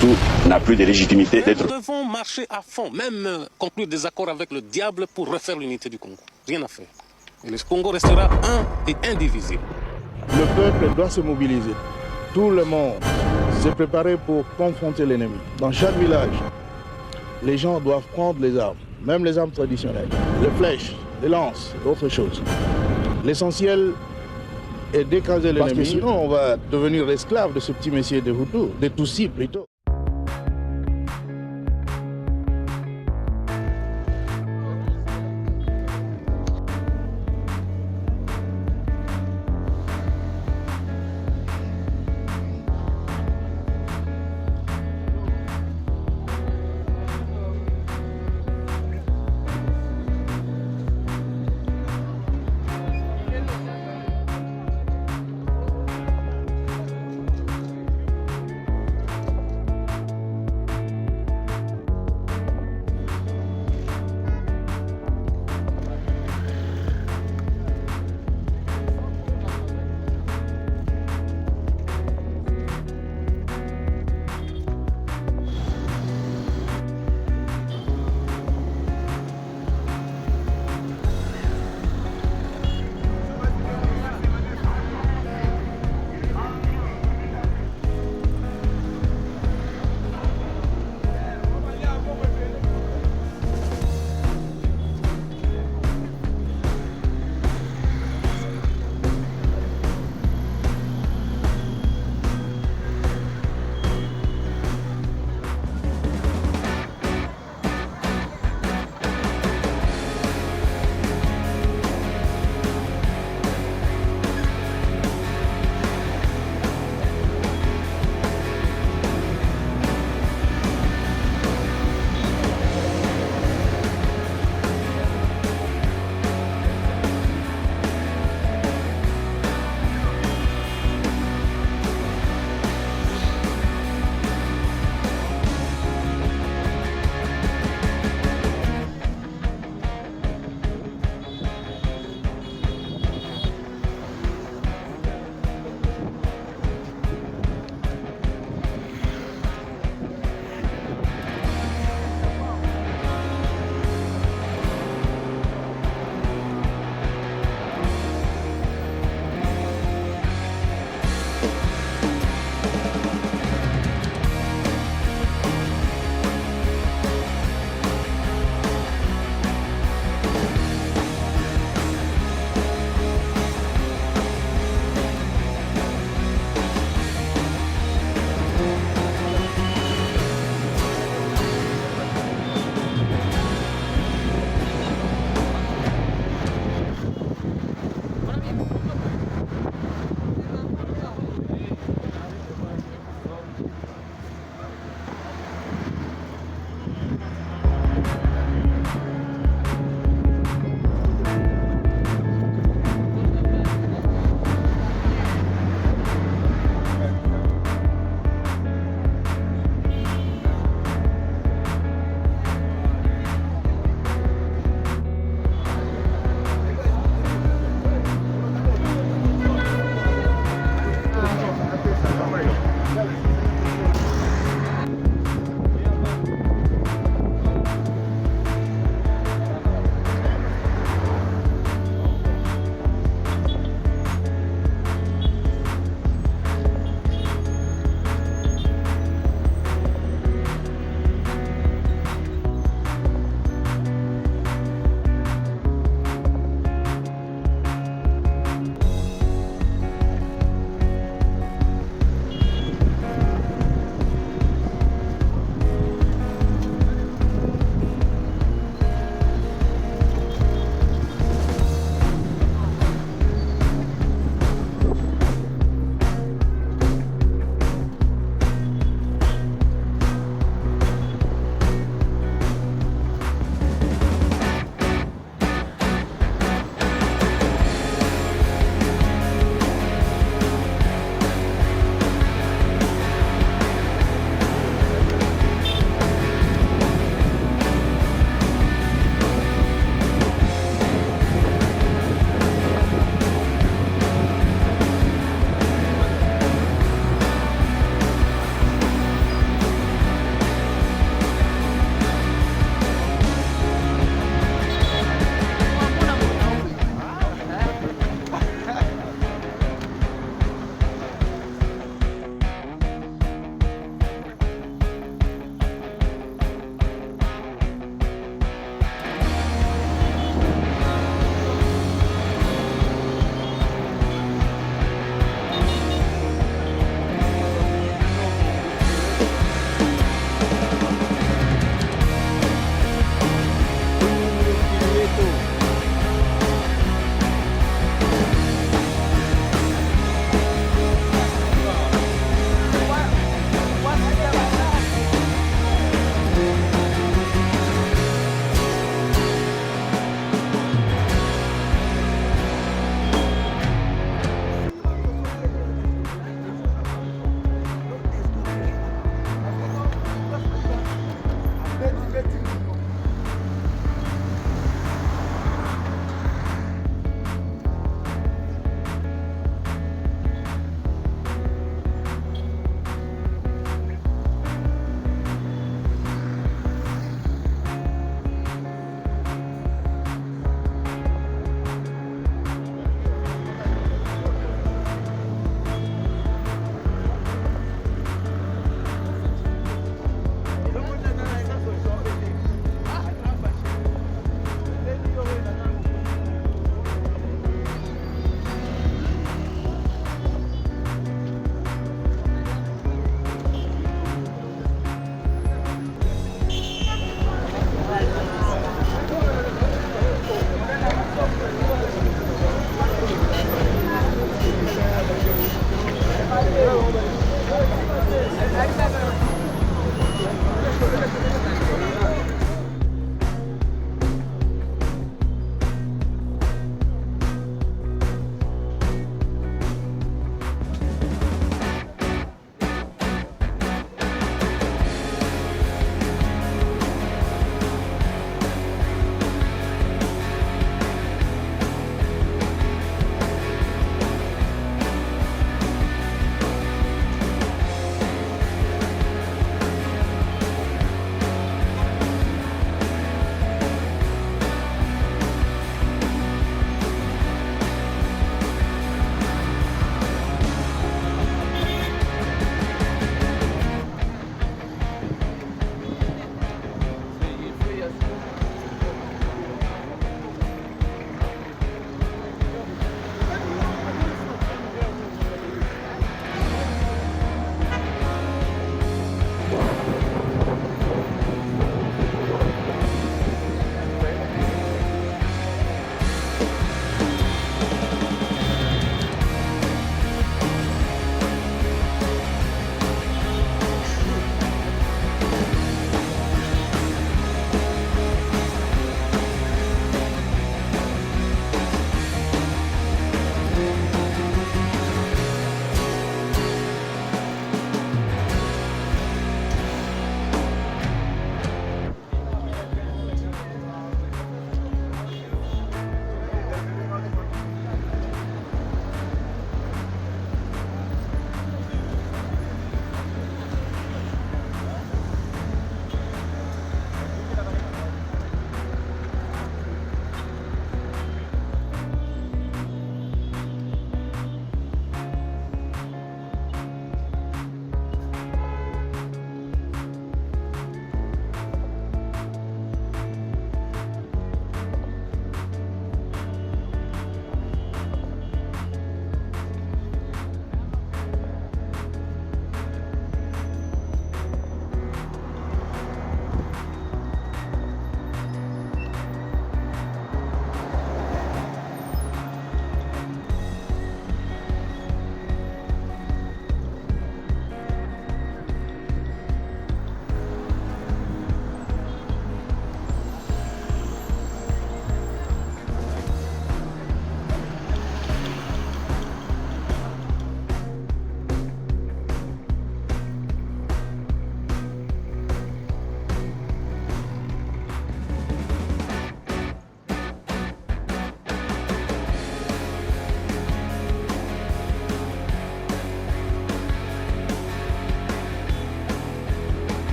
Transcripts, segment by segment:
surtout n'a plus de légitimité d'être... Nous devons marcher à fond, même conclure des accords avec le diable pour refaire l'unité du Congo. Rien à faire. Et le Congo restera un et indivisible. Le peuple doit se mobiliser. Tout le monde s'est préparé pour confronter l'ennemi. Dans chaque village, les gens doivent prendre les armes, même les armes traditionnelles, les flèches, les lances, d'autres choses. L'essentiel est d'écraser l'ennemi. Parce que sinon, on va devenir l'esclave de ce petit messier de Hutu, des Tutsis plutôt.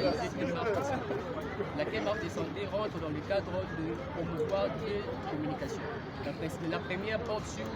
organiser une marche de santé. Laquelle marche de santé rentre dans le cadre de promouvoir des communications. La première porte sur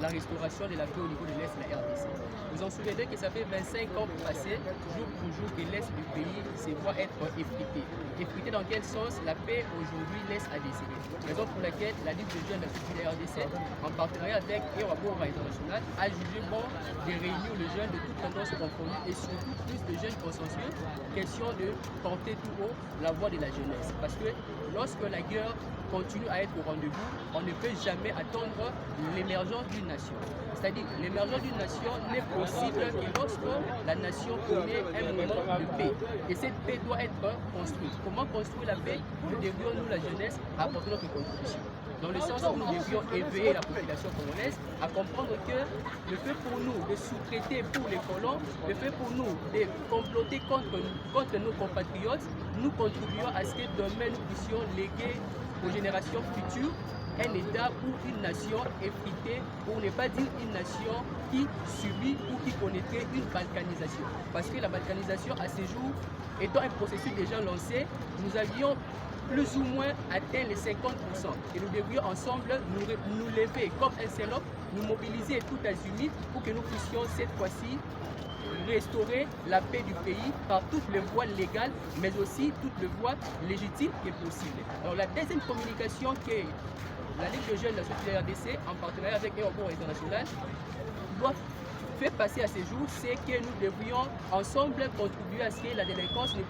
la restauration de la paix au niveau de l'Est de la RDC. Vous en souvenez que ça fait 25 ans passés, jour pour jour, que l'Est du pays se voit être effrité. Effrité dans quel sens? La paix aujourd'hui laisse à décider. Raison pour laquelle la Ligue des jeunes de la RDC, en partenariat avec Ewaboura International, a jugé bon de réunir les jeunes de toutes tendances confondues et surtout plus de jeunes consensueux. Question de porter tout haut la voix de la jeunesse. Parce que lorsque la guerre continue à être au rendez-vous, on ne peut jamais attendre l'émergence d'une nation. C'est-à-dire, l'émergence d'une nation n'est possible que lorsque la nation connaît un moment de paix. Et cette paix doit être construite. Comment construire la paix? Nous devrions, nous, la jeunesse, apporter notre contribution. Dans le sens où nous devrions éveiller la population congolaise à comprendre que le fait pour nous de sous-traiter pour les colons, le fait pour nous de comploter contre nos compatriotes, nous contribuons à ce que demain nous puissions léguer aux générations futures un État ou une nation effritée, pour ne pas dire une nation qui subit ou qui connaîtrait une balkanisation. Parce que la balkanisation, à ce jour, étant un processus déjà lancé, nous avions plus ou moins atteint les 50%. Et nous devrions ensemble nous lever comme un seul homme, nous mobiliser tout azimut pour que nous puissions cette fois-ci restaurer la paix du pays par toutes les voies légales, mais aussi toutes les voies légitimes qui est possible. Alors la deuxième communication que la Ligue des jeunes de la société RDC, en partenariat avec Ewaboura International, doit faire passer à ce jour, c'est que nous devrions ensemble contribuer à ce que la délinquance ne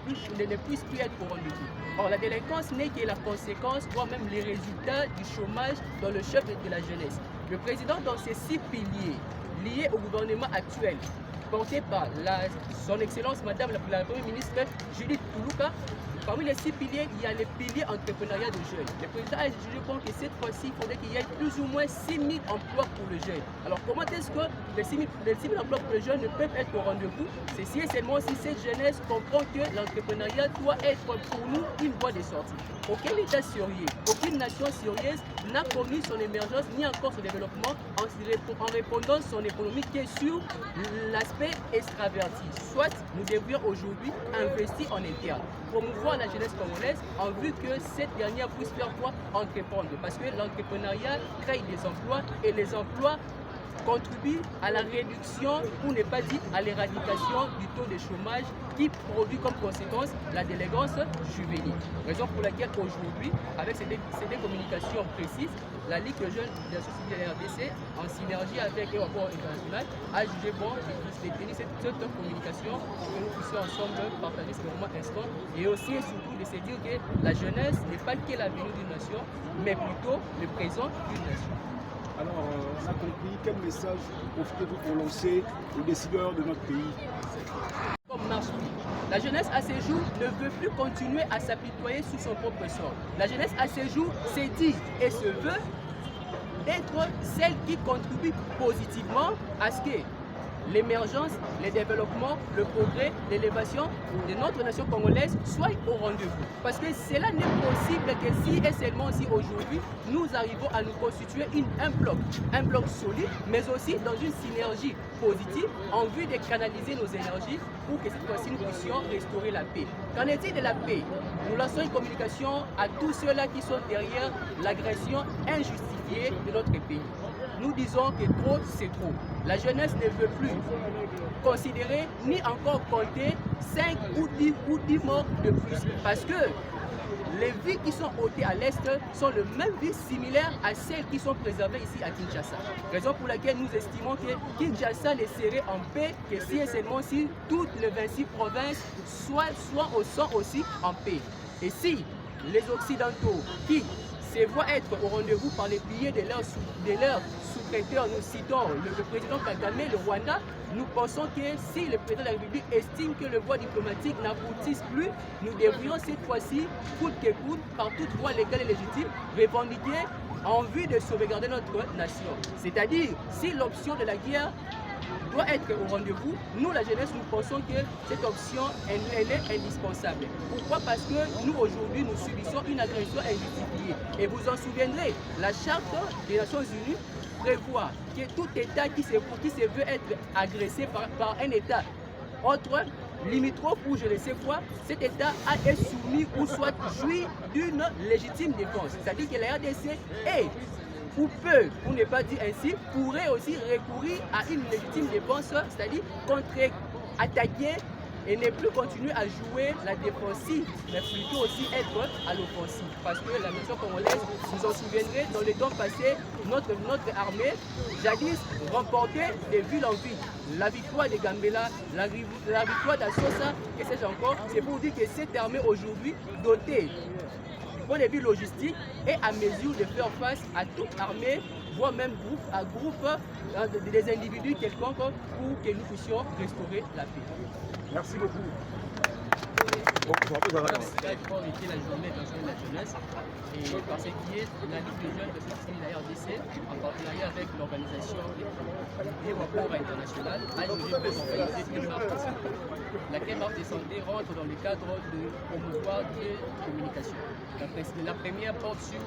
puisse plus être au rendez-vous. Or, la délinquance n'est que la conséquence, voire même les résultats du chômage dans le chef de la jeunesse. Le président, dans ces 6 piliers liés au gouvernement actuel, porté par son Excellence Madame la Première ministre Judith Toulouka, parmi les 6 piliers, il y a les piliers entrepreneuriat de jeunes. Le président a jugé bon que cette fois-ci, il faudrait qu'il y ait plus ou moins 6 000 emplois pour les jeunes. Alors comment est-ce que les 6 000 emplois pour les jeunes ne peuvent être au rendez-vous? C'est si et seulement si cette jeunesse comprend que l'entrepreneuriat doit être pour nous une voie de sortie. Aucun État sérieux, aucune nation sérieuse n'a connu son émergence ni encore son développement en répondant son économie qui est sur l'aspect extraverti. Soit nous devrions aujourd'hui investir en interne, promouvoir la jeunesse congolaise en vue que cette dernière puisse faire quoi? Entreprendre. Parce que l'entrepreneuriat crée des emplois et les emplois contribuent à la réduction, pour ne pas dire à l'éradication du taux de chômage qui produit comme conséquence la délinquance juvénile. Raison pour laquelle aujourd'hui, avec ces deux communications précises, la Ligue des jeunes de la société de la RDC, en synergie avec Ewaboura International, a jugé bon de tenir cette communication pour que nous puissions ensemble partager ce moment instant et aussi et surtout de se dire que la jeunesse n'est pas que l'avenir d'une nation, mais plutôt le présent d'une nation. Alors, on a compris, quel message profitez-vous pour lancer aux décideurs de notre pays? Comme marche plus. La jeunesse à ce jour ne veut plus continuer à s'apitoyer sous son propre sort. La jeunesse à ce jour s'est dit et se veut être celle qui contribue positivement à ce que l'émergence, le développement, le progrès, l'élévation de notre nation congolaise soient au rendez-vous. Parce que cela n'est possible que si et seulement si aujourd'hui nous arrivons à nous constituer un bloc solide, mais aussi dans une synergie positive en vue de canaliser nos énergies pour que cette fois-ci nous puissions restaurer la paix. Qu'en est-il de la paix? Nous lançons une communication à tous ceux-là qui sont derrière l'agression injustifiée de notre pays. Nous disons que trop, c'est trop. La jeunesse ne veut plus considérer ni encore compter 5 ou 10 morts de plus. Parce que les vies qui sont ôtées à l'Est sont les mêmes vies similaires à celles qui sont préservées ici à Kinshasa. Raison pour laquelle nous estimons que Kinshasa ne serait en paix que si et seulement si toutes les 26 provinces sont aussi en paix. Et si les Occidentaux qui se voient être au rendez-vous par les billets de leurs sous-traiteurs, nous citons le président Kagame, le Rwanda, nous pensons que si le président de la République estime que les voies diplomatiques n'aboutissent plus, nous devrions cette fois-ci, coûte que coûte, par toute voie légale et légitime, revendiquer en vue de sauvegarder notre nation. C'est-à-dire, si l'option de la guerre doit être au rendez-vous, nous, la jeunesse, nous pensons que cette option, elle est indispensable. Pourquoi? Parce que nous, aujourd'hui, nous subissons une agression injustifiée. Et vous en souviendrez, la Charte des Nations Unies prévoit que tout État qui se veut être agressé par un État autre limitrophe ou je ne sais quoi, cet État a été soumis ou soit jouit d'une légitime défense. C'est-à-dire que la RDC est, ou peut, pour ne pas dire ainsi, pourrait aussi recourir à une légitime défense, c'est-à-dire contre-attaquer et ne plus continuer à jouer la défensive, mais plutôt aussi être à l'offensive. Parce que la nation congolaise, vous en souviendrez, dans les temps passés, notre armée, jadis, remportait des villes en ville. La victoire de Gambela, la victoire d'Assosa, et c'est encore, c'est pour dire que cette armée aujourd'hui, dotée du point de vue logistique, est à mesure de faire face à toute armée, voire même groupe à groupe, des individus quelconques, pour que nous puissions restaurer la paix. Merci beaucoup. C'était la journée nationale de la jeunesse et par ce qui est la Ligue des jeunes de société de la RDC en partenariat avec l'organisation des rapports internationaux AJGP organisé une marche. Laquelle marche de santé rentre dans le cadre de promouvoir des communications. La première porte sur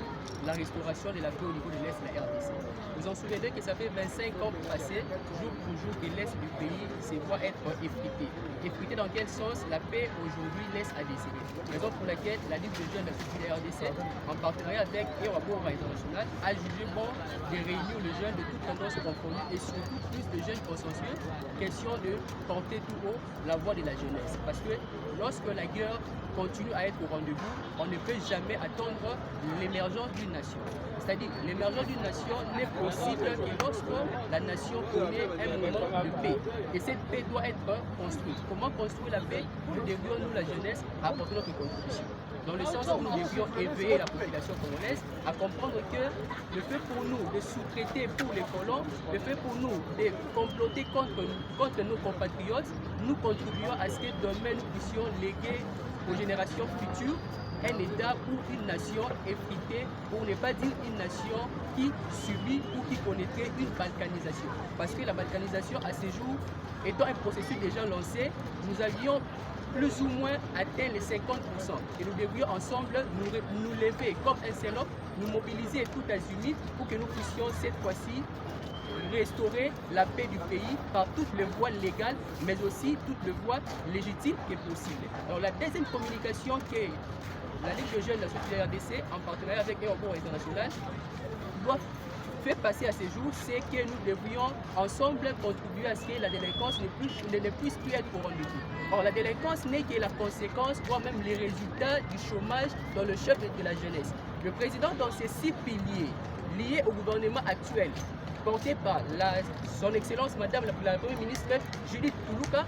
la restauration de la paix au niveau de l'Est de la RDC. Vous en souvenez que ça fait 25 ans passés, jour pour jour, que l'Est du pays se voit être effrité. Effrité dans quel sens? La paix aujourd'hui laisse à décider. Raison pour laquelle la Ligue des jeunes de la RDC, en partenariat avec un rapport international, a jugé bon de réunir les jeunes de toutes tendances confondues et surtout plus de jeunes consensueux, question de porter tout haut la voix de la jeunesse. Parce que lorsque la guerre continue à être au rendez-vous, on ne peut jamais attendre l'émergence d'une nation. C'est-à-dire, l'émergence d'une nation n'est possible que lorsque la nation connaît un moment de paix. Et cette paix doit être construite. Comment construire la paix? Nous devrions, nous, la jeunesse, apporter notre contribution. Dans le sens où nous devrions éveiller la population congolaise à comprendre que le fait pour nous de sous-traiter pour les colons, le fait pour nous de comploter contre nos compatriotes, nous contribuons à ce que demain nous puissions léguer aux générations futures un État ou une nation effritée, pour ne pas dire une nation qui subit ou qui connaîtrait une balkanisation. Parce que la balkanisation, à ce jour, étant un processus déjà lancé, nous avions plus ou moins atteint les 50%. Et nous devrions ensemble nous lever comme un seul homme, nous mobiliser tout azimut pour que nous puissions cette fois-ci restaurer la paix du pays par toutes les voies légales, mais aussi toutes les voies légitimes qui est possible. Alors la deuxième communication que la Ligue des jeunes de la société RDC, en partenariat avec un rapport international, doit faire passer à ce jour, c'est que nous devrions ensemble contribuer à ce que la délinquance ne puisse plus être au rendez-vous. Or, la délinquance n'est que la conséquence, voire même les résultats du chômage dans le chef de la jeunesse. Le président, dans ces 6 piliers liés au gouvernement actuel, porté par son Excellence Madame la Première ministre Judith Toulouka,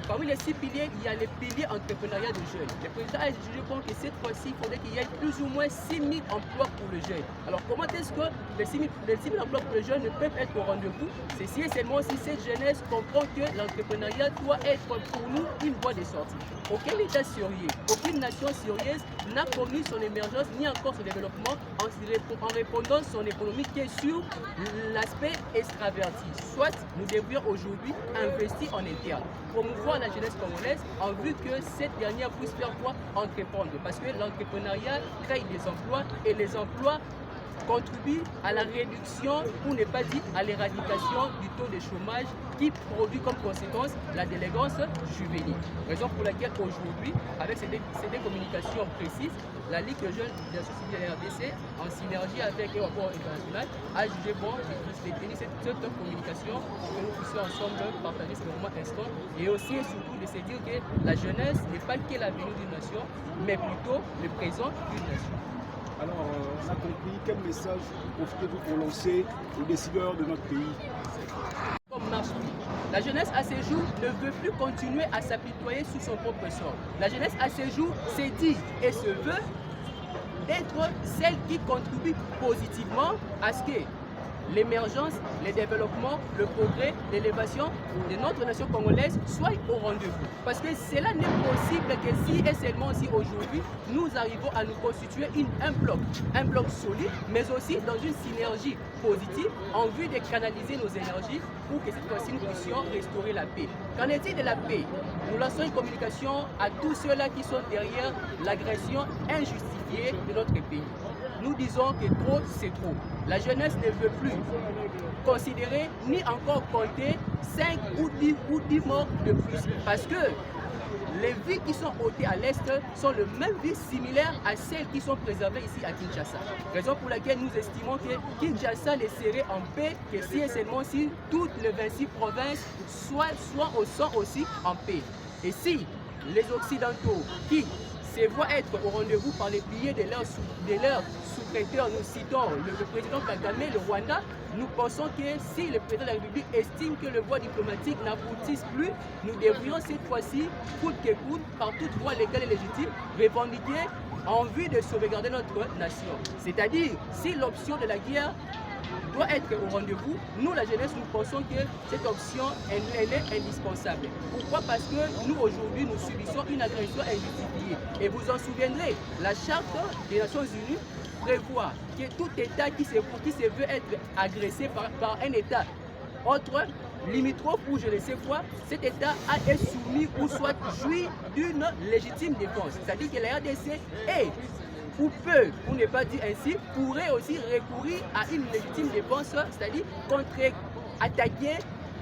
parmi les 6 piliers, il y a les piliers entrepreneuriat de jeunes. Le président a jugé bon que cette fois-ci, il faudrait qu'il y ait plus ou moins 6 000 emplois pour les jeunes. Alors comment est-ce que les 6 000 emplois pour les jeunes ne peuvent être au rendez-vous? C'est si et seulement si cette jeunesse comprend que l'entrepreneuriat doit être pour nous une voie de sortie. Aucun État sérieux, aucune nation sérieuse n'a connu son émergence ni encore son développement en répondant son économie qui est sur l'aspect extraverti. Soit nous devrions aujourd'hui investir en interne, promouvoir la jeunesse congolaise en vue que cette dernière puisse faire quoi? Entreprendre. Parce que l'entrepreneuriat crée des emplois et les emplois contribuent à la réduction, pour ne pas dire à l'éradication du taux de chômage qui produit comme conséquence la délinquance juvénile. Raison pour laquelle aujourd'hui, avec ces deux communications précises, la Ligue des jeunes de la société de la RDC, en synergie avec un rapport international, a jugé bon de tenir cette communication pour que nous puissions ensemble partager ce moment instant et aussi et surtout de se dire que la jeunesse n'est pas que l'avenir d'une nation, mais plutôt le présent d'une nation. Alors, on a compris, quel message profitez-vous pour lancer aux décideurs de notre pays? Comme marche. La jeunesse à ce jour ne veut plus continuer à s'apitoyer sous son propre sort. La jeunesse à ce jour s'est dit et se veut d'être celle qui contribue positivement à ce que l'émergence, le développement, le progrès, l'élévation de notre nation congolaise soient au rendez-vous. Parce que cela n'est possible que si et seulement si aujourd'hui nous arrivons à nous constituer un bloc solide, mais aussi dans une synergie positive en vue de canaliser nos énergies pour que cette fois-ci nous puissions restaurer la paix. Qu'en est-il de la paix? Nous lançons une communication à tous ceux-là qui sont derrière l'agression injustifiée de notre pays. Nous disons que trop, c'est trop. La jeunesse ne veut plus considérer ni encore compter 5 ou 10 morts de plus. Parce que les villes qui sont ôtées à l'est sont les mêmes villes similaires à celles qui sont préservées ici à Kinshasa. Raison pour laquelle nous estimons que Kinshasa ne serait en paix que si et seulement si toutes les 26 provinces sont aussi en paix. Et si les Occidentaux qui se voient être au rendez-vous par les billets de leurs sous-traiteurs, nous citons le président Kagame, le Rwanda, nous pensons que si le président de la République estime que les voies diplomatiques n'aboutissent plus, nous devrions cette fois-ci, coûte que coûte, par toute voie légale et légitime, revendiquer en vue de sauvegarder notre nation. C'est-à-dire, si l'option de la guerre doit être au rendez-vous, nous, la jeunesse, nous pensons que cette option, elle est indispensable. Pourquoi? Parce que nous, aujourd'hui, nous subissons une agression injustifiée. Et vous en souviendrez, la Charte des Nations Unies prévoit que tout État qui se veut être agressé par un État autre, limitrophe ou je ne sais quoi, cet État est soumis ou soit jouit d'une légitime défense. C'est-à-dire que la RDC est ou peut, pour ne pas dire ainsi, pourrait aussi recourir à une légitime défense, c'est-à-dire contre-attaquer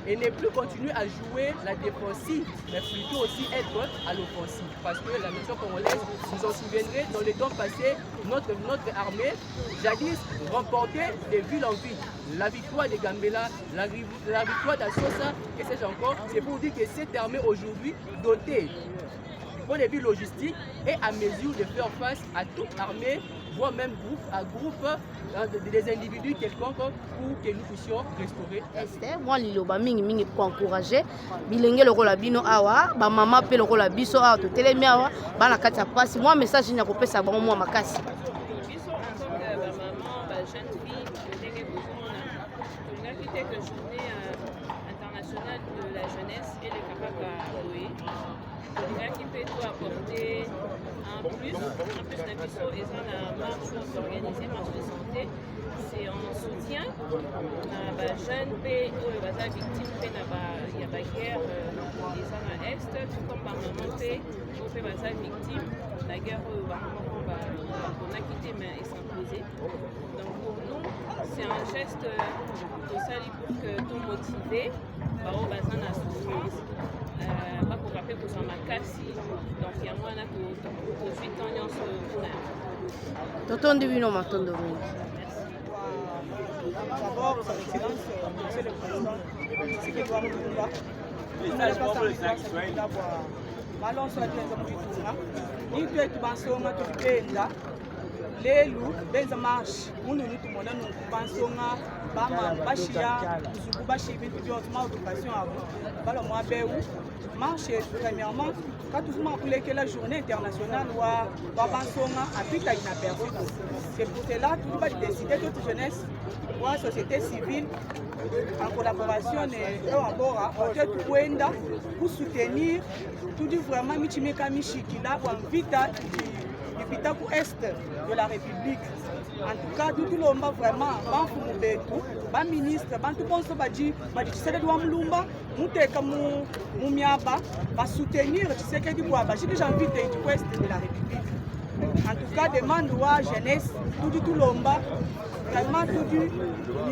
et ne plus continuer à jouer la défensive, mais plutôt aussi être à l'offensive. Parce que la nation congolaise, vous en souviendrez, dans les temps passés, notre armée, jadis, remportait des villes en ville. La victoire de Gambela, la victoire d'Assosa, et c'est encore, c'est pour dire que cette armée aujourd'hui, dotée du point de vue logistique, est à mesure de faire face à toute armée, voire même groupe des individus quelconques pour que nous puissions restaurer. Esther, moi liloba mingi pour encourager bilenge lokola bino awa ba mama pe lokola biso awa to telemi awa bana kati ya pasi moi message ni kopesa bango moi makasi. Biso en tant que ba maman, ba jeune fille, ndenge bozomona tolingaki te que journée internationale de la jeunesse et le kapaka oye tolingaki mpe to apporter en plus na biso eza na marche organisée, marche de santé, c'est en soutien na bajeunes mpe oyo baza victime mpe ya baguerre eza na est tout comme bamama mpe oyo mpe baza victime la guerre oyo bango moko baponaki te mais esimposé. Donc pour nous c'est un geste tosali pour que tomotive bao baza na souffrance bakoka mpe kozwa makasi donc yango wana tozwi ntan nyonso mpona yango. Totondi bino matondo mingi. D'abord, son Excellence, Monsieur le Président, ce qui doit nous voir. Malonso atenza mubitunga nitwe tubansonga tulipenda lelu benza marche munu nitumona nukubansonga bama bashiya musuku bashi bintu byose ma occupation abo balo mwa bewu marche premièrement quand tout le monde voulait que la journée internationale wa bansonga apita inaperçu. C'est pour cela que nous avons décidé que toute jeunesse ou la société civile en collaboration et en bora pour soutenir tout dit vraiment Michimeka Michikila ou en vita du Pitaku Est de la République. En tout cas, tout le monde vraiment, ban ministre, ban tout bon sabadji, badjisele doit mulumba, muteka mumiaba, va soutenir Tshisekedi Bouaba. J'ai déjà envie du Ouest de la République. En tout cas, demande à la jeunesse, tout l'omba, vraiment tout du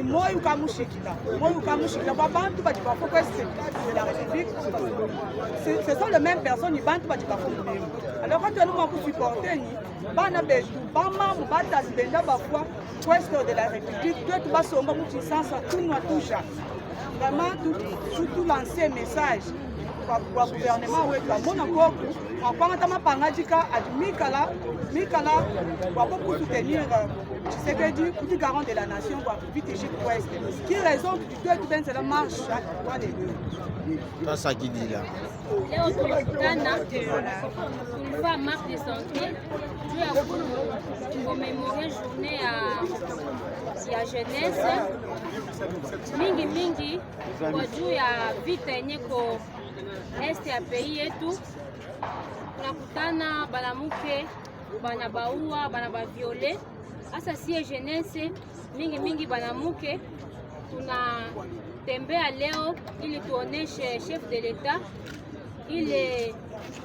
moi ou Kamushikila, Babantu Badiba de la République, ce sont les mêmes personnes, ils bantent Badiba. Alors quand nous avons supporté, Bana Betou, Bama, Batas, Benda Bafwa, Ouest de la République, tout va somber mon sens à tout nous touche. Vraiment, tout lancer un message. Pour le gouvernement, mon encore, en parlant Pangadika, Mikala, pour soutenir Tshisekedi, pour garant de la nation, pour vite Égypte Ouest. Qui raison du tout bien c'est la marche à les deux. Ça qui dit là. Leo tulikutana tulivaa marche de santé juu ya kumemorer journée ya jeunesse mingi kwa juu ya vita yenye ko este ya pays yetu. Tunakutana banamuke banabaua banabaviole. Asa sie jeunesse mingi banamuke tunatembea leo ili tuoneshe chef de l'État ile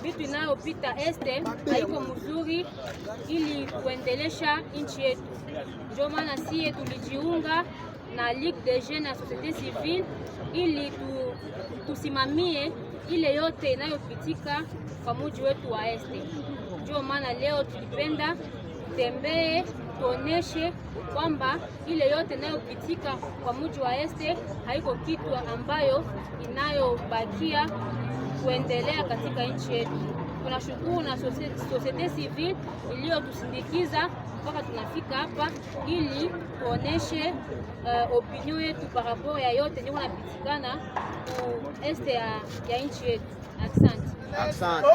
vitu inayopita este haiko mzuri ili kuendelesha nchi yetu. Ndio maana sie tulijiunga na Ligue des Jeunes na Société Civile ili tusimamie ile yote inayopitika kwa mji wetu wa Este. Ndio maana leo tulipenda tutembee, tuoneshe kwamba ile yote inayopitika kwa mji wa Este haiko kitu ambayo inayobakia kuendelea katika nchi yetu. Tunashukuru na societe civile iliyotusindikiza mpaka tunafika hapa ili tuoneshe opinion yetu par rapport ya yote ndio inapitikana ku Este ya nchi yetu. Asante. Asante.